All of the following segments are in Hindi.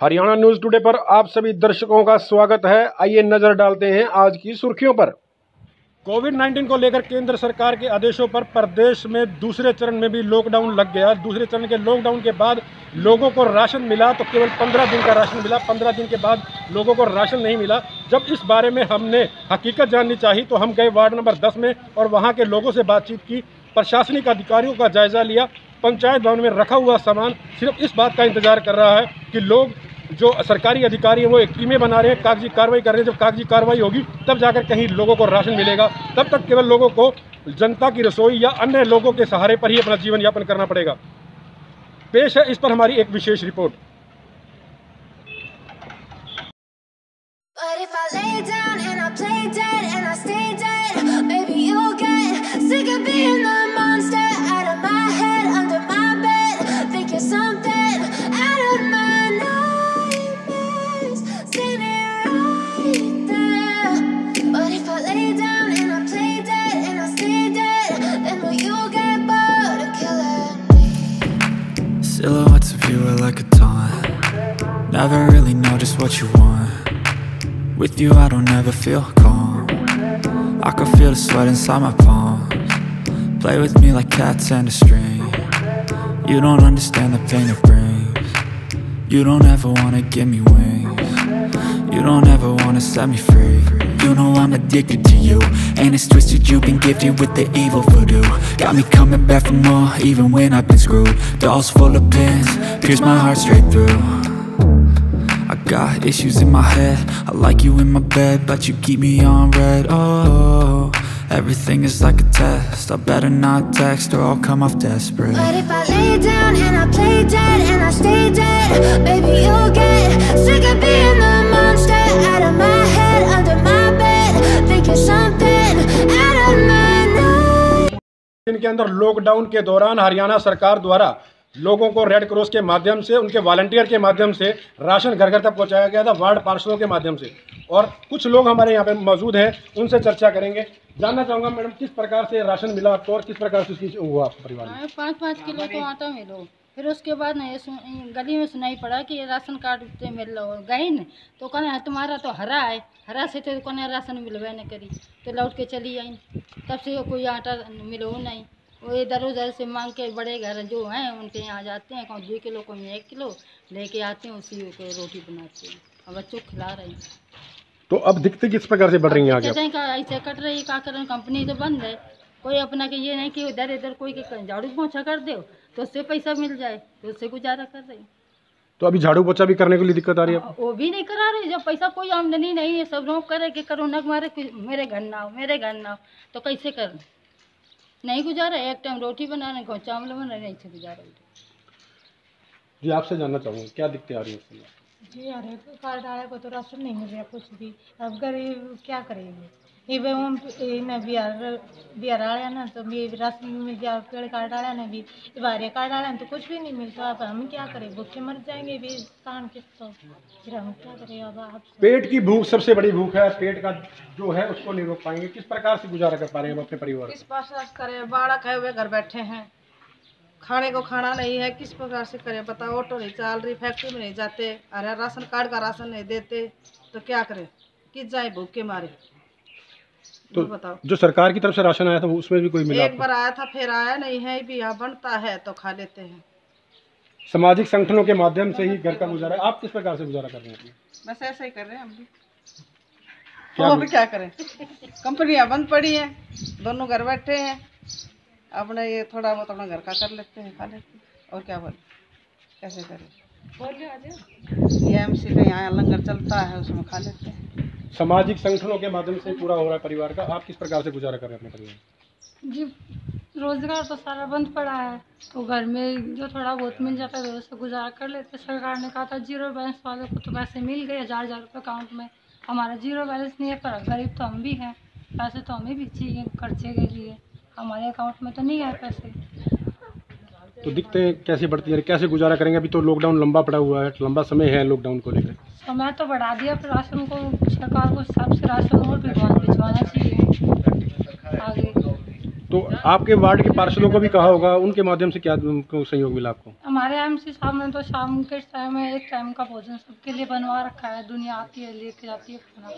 हरियाणा न्यूज टुडे पर आप सभी दर्शकों का स्वागत है। आइए नजर डालते हैं आज की सुर्खियों पर। कोविड-19 को लेकर केंद्र सरकार के आदेशों पर प्रदेश में दूसरे चरण में भी लॉकडाउन लग गया। दूसरे चरण के लॉकडाउन के बाद लोगों को राशन मिला तो केवल 15 दिन का राशन मिला। 15 दिन के बाद लोगों को राशन नहीं मिला। जब इस बारे में हमने हकीकत जाननी चाहिए तो हम गए वार्ड नंबर 10 में और वहाँ के लोगों से बातचीत की, प्रशासनिक अधिकारियों का जायजा लिया। पंचायत भवन में रखा हुआ सामान सिर्फ इस बात का इंतजार कर रहा है कि लोग जो सरकारी अधिकारी हैं वो एक टीमें बना रहे हैं, कागजी कार्रवाई कर रहे हैं। जब कागजी कार्रवाई होगी तब जाकर कहीं लोगों को राशन मिलेगा। तब तक केवल लोगों को जनता की रसोई या अन्य लोगों के सहारे पर ही अपना जीवन यापन करना पड़ेगा। पेश है इस पर हमारी एक विशेष report. Silhouettes of you are like a taunt. Never really know just what you want. With you I don't ever feel calm. I can feel the sweat inside my palms. Play with me like cats and a string. You don't understand the pain it brings. You don't ever wanna give me wings. You don't ever wanna set me free. You know I'm addicted to you, and it's twisted, you've been gifted with the evil voodoo. Got me coming back for more, even when I've been screwed. Dolls full of pins, pierce my heart straight through. I got issues in my head, I like you in my bed, but you keep me on red. Oh, everything is like a test, I better not text or I'll come off desperate. But if I lay down and I play dead and I stay dead, baby you'll get sick of being the monster out of my head, under my bed, think you're something out of my night. इनके अंदर लॉकडाउन के दौरान हरियाणा सरकार द्वारा लोगों को रेड क्रॉस के माध्यम से, उनके वॉलंटियर के माध्यम से राशन घर घर तक पहुंचाया गया था, वार्ड पार्षदों के माध्यम से। और कुछ लोग हमारे यहाँ पे मौजूद हैं, उनसे चर्चा करेंगे। जानना चाहूँगा मैडम, किस प्रकार से राशन मिला आपको और किस प्रकार से उसकी हुआ आपके परिवार में? 5-5 किलो तो आटा मिलो। फिर उसके बाद ना ये गली में सुनाई पड़ा कि ये राशन कार्ड से मिल रहा गई न, तो कहने तुम्हारा तो हरा है, हरा से तो कहने राशन मिलवा नहीं करी, तो लौट के चली आई। तब से कोई आटा मिलो नहीं। वो इधर उधर से मांग के बड़े घर जो हैं उनके यहाँ जाते हैं, कौन 2 किलो कौन 1 किलो लेके आते हैं, उसी को रोटी बनाते हैं और बच्चों को खिला रहे हैं। तो अब दिक्कत किस प्रकार से बढ़ रही है आगे? ऐसे कट रही, क्या करें, कंपनी तो बंद है। कोई अपना के ये नहीं कि इधर इधर कोई झाड़ू पोछा कर दो तो उससे पैसा मिल जाए, तो उससे गुजारा कर रही। तो अभी झाड़ू पोछा भी करने के लिए दिक्कत आ रही है? वो भी नहीं करा रहे, जब पैसा कोई आमदनी नहीं है, सब लोग करे कि कोरोना के मारे मेरे घर ना हो, मेरे घर ना हो, तो कैसे कर नहीं गुजारा। एक टाइम रोटी बनाने को चावल बनाने नहीं से गुजारा। जी आपसे जानना चाहूँगा क्या दिक्कत आ रही है? जी हर एक कार्ड आया को तो राशन नहीं मिल रहा कुछ भी। अब गरीब क्या करेंगे? ये बिहार आया ना तो भी राशन मिल गया, पेड़ कार्ड आया ना भी बाहर कार्ड आया तो कुछ भी नहीं मिलता। अब हम क्या करें? भूखे मर जाएंगे भी कान के, तो फिर हम क्या करें? अब आप पेट की भूख सबसे बड़ी भूख है, पेट का जो है उसको नहीं रोक पाएंगे। किस प्रकार से गुजारा कर पा रहे हैं अपने परिवार? किस प्रकार से करें? बालक है वे घर बैठे हैं, खाने को खाना नहीं है, किस प्रकार से करें बताओ? ऑटो नहीं चल रही, फैक्ट्री में नहीं जाते, अरे राशन कार्ड का राशन नहीं देते, तो क्या करें? किस जाए भूख के मारे? तो बताओ। जो सरकार की तरफ से राशन आया था उसमें भी कोई मिला? एक बार आया था, फिर आया नहीं है। भी यहाँ बनता है तो खा लेते हैं। सामाजिक संगठनों के माध्यम से ही घर का गुजारा। आप किस प्रकार से गुजारा कर रहे हैं? बस ऐसा ही कर रहे हैं हम भी। और क्या करें? कंपनियां बंद पड़ी हैं, दोनों घर बैठे हैं, अपना ये थोड़ा बहुत अपना घर का कर लेते हैं, खा लेते हैं, और क्या बोले, कैसे करें? ये एमसी का यहाँ लंगर चलता है, उसमें खा लेते हैं। सामाजिक संगठनों के माध्यम से पूरा हो रहा है परिवार का। आप किस प्रकार से गुजारा कर रहे हैं अपने परिवार? जी रोज़गार तो सारा बंद पड़ा है, तो घर में जो थोड़ा बहुत मिल जाता है उससे गुजारा कर लेते। सरकार ने कहा था 0 बैलेंस वालों को तो पैसे मिल गए 1000 रुपये अकाउंट में। हमारा 0 बैलेंस नहीं है, पर गरीब तो हम भी हैं, पैसे तो हमें भी चाहिए खर्चे के लिए, हमारे अकाउंट में तो नहीं है पैसे। तो दिक्कतें कैसे बढ़ती है, कैसे गुजारा करेंगे? अभी तो लॉकडाउन लंबा पड़ा हुआ है, लंबा समय है लॉकडाउन को लेकर। समय तो बढ़ा दिया, फिर राशन को सरकार को हिसाब से राशन और भिजवाना चाहिए आगे। तो आपके वार्ड के पार्षदों को भी कहा होगा, उनके माध्यम से क्या उनको सहयोग मिला आपको? हमारे एमसी साहब ने तो शाम के टाइम में एक टाइम का भोजन सबके लिए बनवा रखा है, दुनिया आती है लेके जाती है खाना।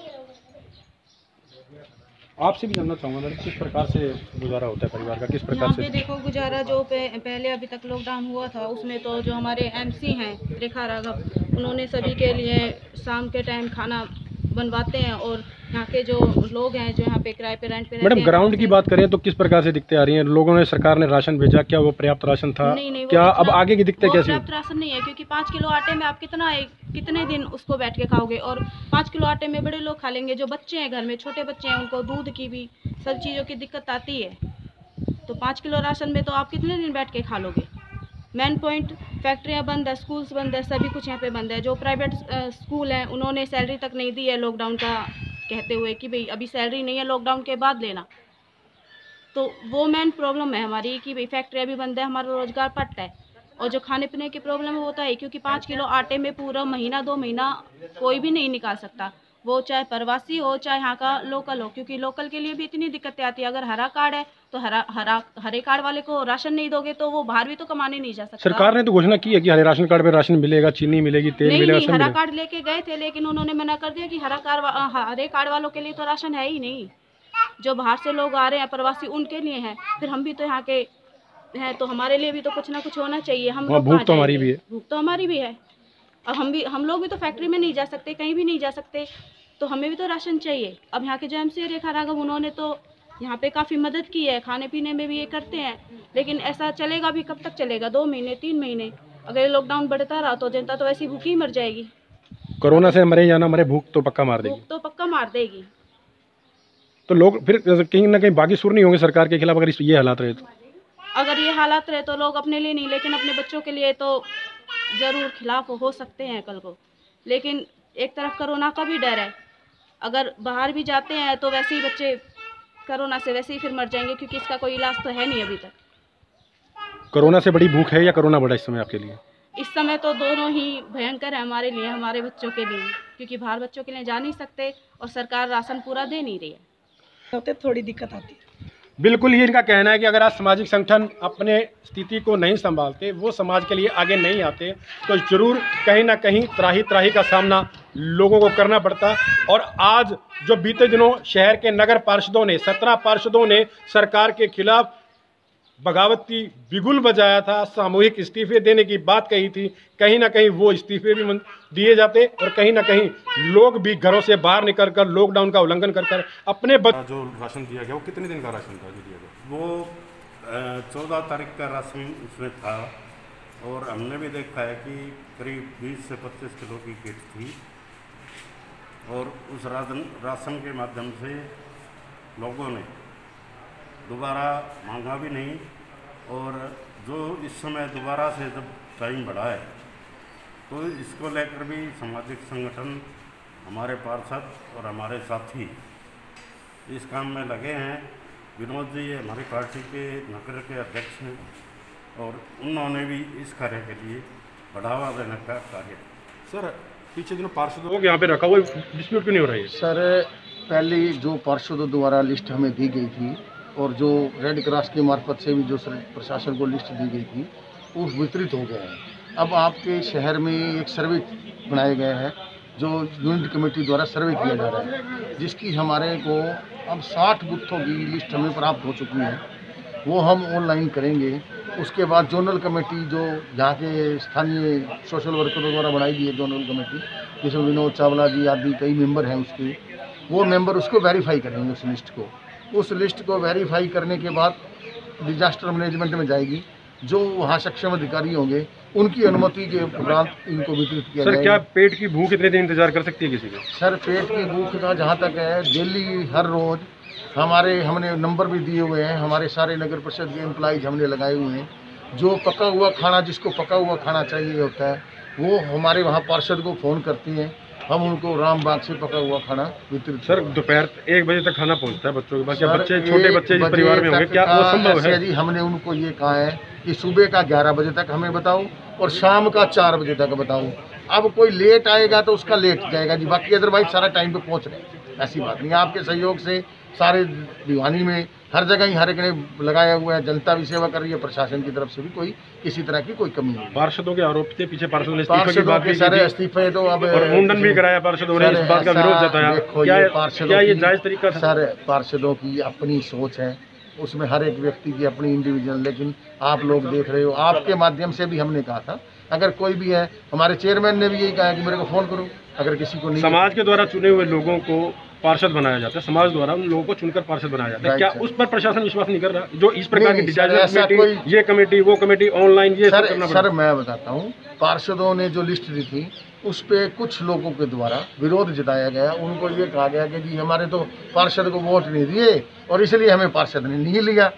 आपसे भी जानना चाहूँगा मैडम, किस प्रकार से गुजारा होता है परिवार का, किस प्रकार यहाँ से? पे देखो गुजारा जो पहले अभी तक लॉकडाउन हुआ था उसमें तो जो हमारे एमसी हैं रेखा राघव, उन्होंने सभी के लिए शाम के टाइम खाना बनवाते हैं। और यहाँ के जो लोग हैं जो यहाँ पे किराए पे रेंट पे रहते मैडम हैं, ग्राउंड की बात करें तो किस प्रकार से दिक्कतें आ रही हैं? लोगों ने, सरकार ने राशन भेजा, क्या वो पर्याप्त राशन था? नहीं, क्या वो अब इतना- आगे की दिक्कतें वो कैसी? पर्याप्त राशन नहीं है, क्योंकि 5 किलो आटे में आप कितने दिन उसको बैठ के खाओगे? और 5 किलो आटे में बड़े लोग खा लेंगे, जो बच्चे हैं घर में, छोटे बच्चे हैं, उनको दूध की भी सब चीज़ों की दिक्कत आती है। तो 5 किलो राशन में तो आप कितने दिन बैठ के खा लोगे? मेन पॉइंट, फैक्ट्रियाँ बंद है, स्कूल्स बंद है, सभी कुछ यहाँ पे बंद है। जो प्राइवेट स्कूल हैं उन्होंने सैलरी तक नहीं दी है लॉकडाउन का कहते हुए कि भाई अभी सैलरी नहीं है, लॉकडाउन के बाद लेना। तो वो मेन प्रॉब्लम है हमारी कि भाई फैक्ट्रियाँ भी बंद है, हमारा रोजगार पट है। और जो खाने पीने की प्रॉब्लम है वो तो है, क्योंकि 5 किलो आटे में पूरा महीना 2 महीना कोई भी नहीं निकाल सकता, वो चाहे प्रवासी हो चाहे यहाँ का लोकल हो, क्योंकि लोकल के लिए भी इतनी दिक्कतें आती है। अगर हरा कार्ड है तो हरे कार्ड वाले को राशन नहीं दोगे तो वो बाहर भी तो कमाने नहीं जा सकता। सरकार ने तो घोषणा की है कि हरे राशन कार्ड पे राशन मिलेगा, चीनी मिलेगी, तेल नहीं, मिलेगा, नहीं, सब हरा मिलेगा। कार्ड लेके गए थे लेकिन उन्होंने मना कर दिया कि हरे कार्ड वालों के लिए तो राशन है ही नहीं। जो बाहर से लोग आ रहे हैं प्रवासी, उनके लिए है। फिर हम भी तो यहाँ के हैं, तो हमारे लिए भी तो कुछ ना कुछ होना चाहिए। हम लोग भूख तो हमारी भी है। भूख तो हमारी भी है। अब हम लोग भी तो फैक्ट्री में नहीं जा सकते, कहीं भी नहीं जा सकते, तो हमें भी तो राशन चाहिए। अब यहाँ के जो एमसी रेखा राघव, उन्होंने तो यहाँ पे काफ़ी मदद की है, खाने पीने में भी ये करते हैं। लेकिन ऐसा चलेगा भी कब तक चलेगा? 2 महीने 3 महीने? अगर लॉकडाउन बढ़ता रहा तो जनता तो ऐसी भूखी मर जाएगी। कोरोना से मरे या ना मरे, भूख तो पक्का मार देगी। भूख तो पक्का मार देगी। तो लोग फिर कहीं ना कहीं बागी सुर नहीं होंगे सरकार के खिलाफ अगर ये हालात रहे तो? अगर ये हालात रहे तो लोग अपने लिए नहीं लेकिन अपने बच्चों के लिए तो ज़रूर खिलाफ हो सकते हैं कल को। लेकिन एक तरफ कोरोना का भी डर है, अगर बाहर भी जाते हैं तो वैसे ही बच्चे कोरोना से वैसे ही फिर मर जाएंगे, क्योंकि इसका कोई इलाज तो है नहीं अभी तक। कोरोना से बड़ी भूख है या कोरोना बड़ा इस समय आपके लिए? इस समय तो दोनों ही भयंकर है हमारे लिए, हमारे बच्चों के लिए, क्योंकि बाहर बच्चों के लिए जा नहीं सकते और सरकार राशन पूरा दे नहीं रही है। तो थोड़ी दिक्कत आती है। बिल्कुल ही इनका कहना है कि अगर आज सामाजिक संगठन अपने स्थिति को नहीं संभालते, वो समाज के लिए आगे नहीं आते, तो जरूर कहीं ना कहीं त्राही का सामना लोगों को करना पड़ता। और आज जो बीते दिनों शहर के नगर पार्षदों ने, 17 पार्षदों ने सरकार के खिलाफ बगावती बिगुल बजाया था, सामूहिक इस्तीफे देने की बात कही थी, कहीं ना कहीं वो इस्तीफे भी दिए जाते और कहीं ना कहीं लोग भी घरों से बाहर निकल कर लॉकडाउन का उल्लंघन कर अपने जो राशन दिया गया वो कितने दिन का राशन था जो दिया गया? वो 14 तारीख का राशन उसमें था और हमने भी देखा है कि करीब 20 से 25 किलो की किट थी और उस राशन के माध्यम से लोगों ने दोबारा मांगा भी नहीं। और जो इस समय दोबारा से जब टाइम बढ़ा है तो इसको लेकर भी सामाजिक संगठन, हमारे पार्षद और हमारे साथी इस काम में लगे हैं। विनोद जी हमारी पार्टी के नगर के अध्यक्ष हैं और उन्होंने भी इस कार्य के लिए बढ़ावा देने का कार्य। सर पीछे दिनों पार्षदों को यहाँ पे रखा हुआ डिस्प्यूट क्यों नहीं हो रहा है? सर पहले जो पार्षदों द्वारा लिस्ट हमें दी गई थी और जो रेड क्रॉस के मार्फत से भी जो प्रशासन को लिस्ट दी गई थी वो वितरित हो गया है। अब आपके शहर में एक सर्वे बनाए गए हैं जो यूनिट कमेटी द्वारा सर्वे किया जा रहा है, जिसकी हमारे को अब 60 बूथों की लिस्ट हमें प्राप्त हो चुकी है। वो हम ऑनलाइन करेंगे। उसके बाद जोनल कमेटी जो यहाँ के स्थानीय सोशल वर्करों द्वारा बनाई गई है जोनल कमेटी, जिसमें विनोद चावला जी आदि कई मेंबर हैं उसके, वो मेंबर उसको वेरीफाई करेंगे। उस लिस्ट को वेरीफाई करने के बाद डिजास्टर मैनेजमेंट में जाएगी। जो वहाँ सक्षम अधिकारी होंगे उनकी अनुमति के उपरांत इनको वितरित किया जाएगा। सर क्या पेट की भूख कितने दिन इंतजार कर सकती है किसी को? सर पेट की भूख का जहाँ तक है, डेली हर रोज़ हमने नंबर भी दिए हुए हैं। हमारे सारे नगर परिषद के एम्प्लॉइज हमने लगाए हुए हैं। जो पका हुआ खाना, जिसको पका हुआ खाना चाहिए होता है, वो हमारे वहाँ पार्षद को फ़ोन करती हैं, हम उनको रामबाग से पका हुआ खाना वितरित। सर दोपहर 1 बजे तक खाना पहुंचता है बच्चों के पास? क्या बच्चे, छोटे बच्चे जिस परिवार में होंगे, क्या वो संभव है? जी हमने उनको ये कहा है कि सुबह का 11 बजे तक हमें बताओ और शाम का 4 बजे तक बताओ। अब कोई लेट आएगा तो उसका लेट जाएगा जी, बाकी अदरवाइज सारा टाइम पे पहुंच रहे हैं। ऐसी बात नहीं है। आपके सहयोग से सारे दीवानी में हर जगह ही हर एक ने लगाया हुआ है, जनता भी सेवा कर रही है, प्रशासन की तरफ से भी कोई किसी तरह की कोई कमी नहीं। पार्षदों के आरोप थे पीछे पार्षदों ने पार्षदों के सारे इस्तीफे तो अब और मुंडन भी कराया पार्षदों ने, इस बात का विरोध जताया। क्या ये जायज तरीका था? सर पार्षदों की अपनी सोच है, उसमें हर एक व्यक्ति की अपनी इंडिविजुअल, लेकिन आप लोग देख रहे हो, आपके माध्यम से भी हमने कहा था अगर कोई भी है, हमारे चेयरमैन ने भी यही कहा कि मेरे को फोन करो अगर किसी को नहीं। समाज के द्वारा चुने हुए लोगों को पार्षद बनाया जाता है, समाज द्वारा उन लोगों को चुनकर पार्षद बनाया जाता है, क्या उस पर प्रशासन विश्वास नहीं कर रहा? जो इस प्रकार की कमेटी, ये कमेटी, वो कमेटी, ऑनलाइन, ये सब करना पड़ता है। सर मैं बताता हूँ, पार्षदों ने जो लिस्ट दी थी उस पे कुछ लोगों के द्वारा विरोध जताया गया, उनको ये कहा गया कि जी हमारे तो पार्षद को वोट नहीं दिए और इसलिए हमें पार्षद ने नहीं लिया।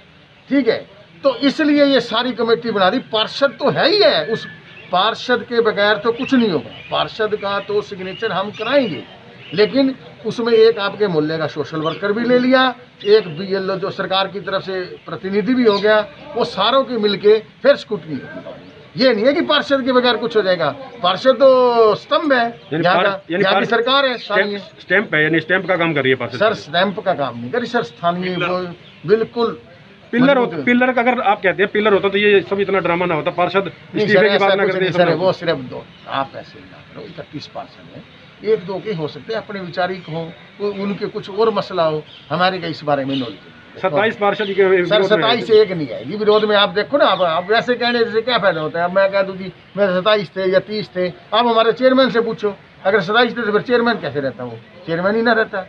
ठीक है, तो इसलिए ये सारी कमेटी बना दी। पार्षद तो है ही है, उस पार्षद के बगैर तो कुछ नहीं होगा। पार्षद का तो सिग्नेचर हम कराएंगे, लेकिन उसमें एक आपके मूल्य का सोशल वर्कर भी ले लिया, एक BLO जो सरकार की तरफ से प्रतिनिधि भी हो गया, वो सारों के मिलके फिर स्कूटनी होगी। ये नहीं है कि पार्षद के बगैर कुछ हो जाएगा। पार्षद तो स्तंभ है, यहाँ की सरकार है, स्टैंप है, यानी स्टैंप का काम कर रही है पार्षद। सर स्टैंप का काम नहीं करी सर, स्थानीय बिल्कुल पिलर होता। पिलर का अगर आप कहते हैं पिलर होता तो ये सब इतना ड्रामा ना होता। पार्षद इस्तीफे की बात ना करते सर, वो सिर्फ दो, आप ऐसे ना करो, 31 पार्षद है, एक दो के हो सकते हैं अपने विचारिक हो, उनके कुछ और मसला हो, हमारे का इस बारे में नॉलेज। 27 पार्षद सर 27 से एक नहीं आएगी विरोध में। आप देखो ना, आप वैसे कहने से क्या फायदा होता है? अब मैं कह दूँ कि मेरे 27 थे या 30 थे, आप हमारे चेयरमैन से पूछो, अगर 27 थे तो फिर चेयरमैन कैसे रहता? वो चेयरमैन ही ना रहता।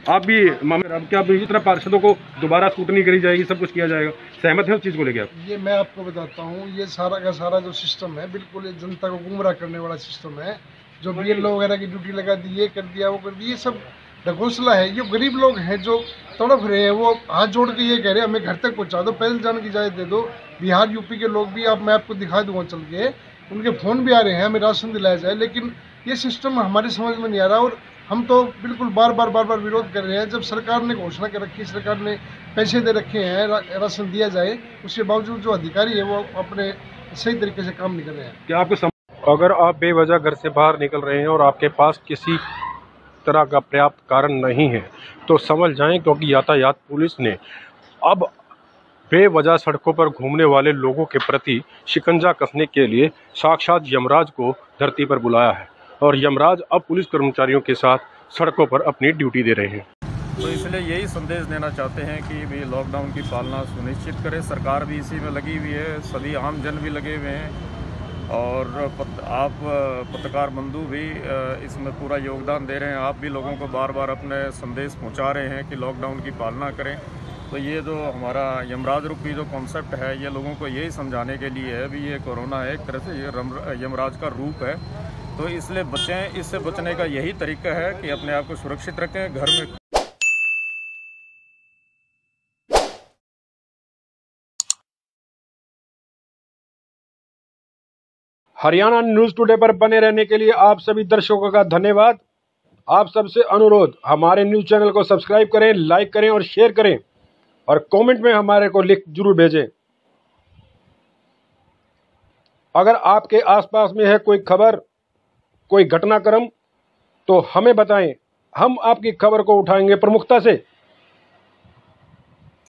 आप भी अब क्या इसी तरह पार्षदों को दोबारा स्कूटनी करी जाएगी, सब कुछ किया जाएगा, सहमत है उस चीज़ को लेकर आप? ये मैं आपको बताता हूँ, ये सारा का सारा जो सिस्टम है बिल्कुल ये जनता को गुमराह करने वाला सिस्टम है। जो BLO वगैरह की ड्यूटी लगा दी, ये कर दिया, वो कर दिया, ये सब ढकोसला है। ये गरीब लोग हैं जो तड़प रहे हैं, वो हाथ जोड़ के ये कह रहे हैं हमें घर तक पहुँचा दो, पैदल जाने की इजाज़त दे दो। बिहार UP के लोग भी, आप मैं आपको दिखा दूँगा चल के, उनके फ़ोन भी आ रहे हैं हमें राशन दिलाया जाए, लेकिन ये सिस्टम हमारी समझ में नहीं आ रहा। और हम तो बिल्कुल बार बार विरोध कर रहे हैं। जब सरकार ने घोषणा कर रखी, सरकार ने पैसे दे रखे हैं राशन दिया जाए, उसके बावजूद जो अधिकारी है वो अपने सही तरीके से काम नहीं कर रहे हैं। क्या आपको अगर आप बेवजह घर से बाहर निकल रहे हैं और आपके पास किसी तरह का पर्याप्त कारण नहीं है तो समझ जाएं, क्योंकि यातायात पुलिस ने अब बेवजह सड़कों पर घूमने वाले लोगों के प्रति शिकंजा कसने के लिए साक्षात यमराज को धरती पर बुलाया है और यमराज अब पुलिस कर्मचारियों के साथ सड़कों पर अपनी ड्यूटी दे रहे हैं। तो इसलिए यही संदेश देना चाहते हैं कि भी लॉकडाउन की पालना सुनिश्चित करें। सरकार भी इसी में लगी हुई है, सभी आम जन भी लगे हुए हैं और आप पत्रकार बंधु भी इसमें पूरा योगदान दे रहे हैं। आप भी लोगों को बार बार अपने संदेश पहुंचा रहे हैं कि लॉकडाउन की पालना करें। तो ये जो हमारा यमराज रूपी जो कॉन्सेप्ट है, ये लोगों को यही समझाने के लिए है भी ये कोरोना है, एक तरह से ये यमराज का रूप है। तो इसलिए बचें, इससे बचने का यही तरीका है कि अपने आप को सुरक्षित रखें, घर में। हरियाणा न्यूज़ टुडे पर बने रहने के लिए आप सभी दर्शकों का धन्यवाद। आप सबसे अनुरोध, हमारे न्यूज़ चैनल को सब्सक्राइब करें, लाइक करें और शेयर करें और कमेंट में हमारे को लिख जरूर भेजें। अगर आपके आसपास में है कोई खबर, कोई घटनाक्रम, तो हमें बताएं, हम आपकी खबर को उठाएंगे प्रमुखता से।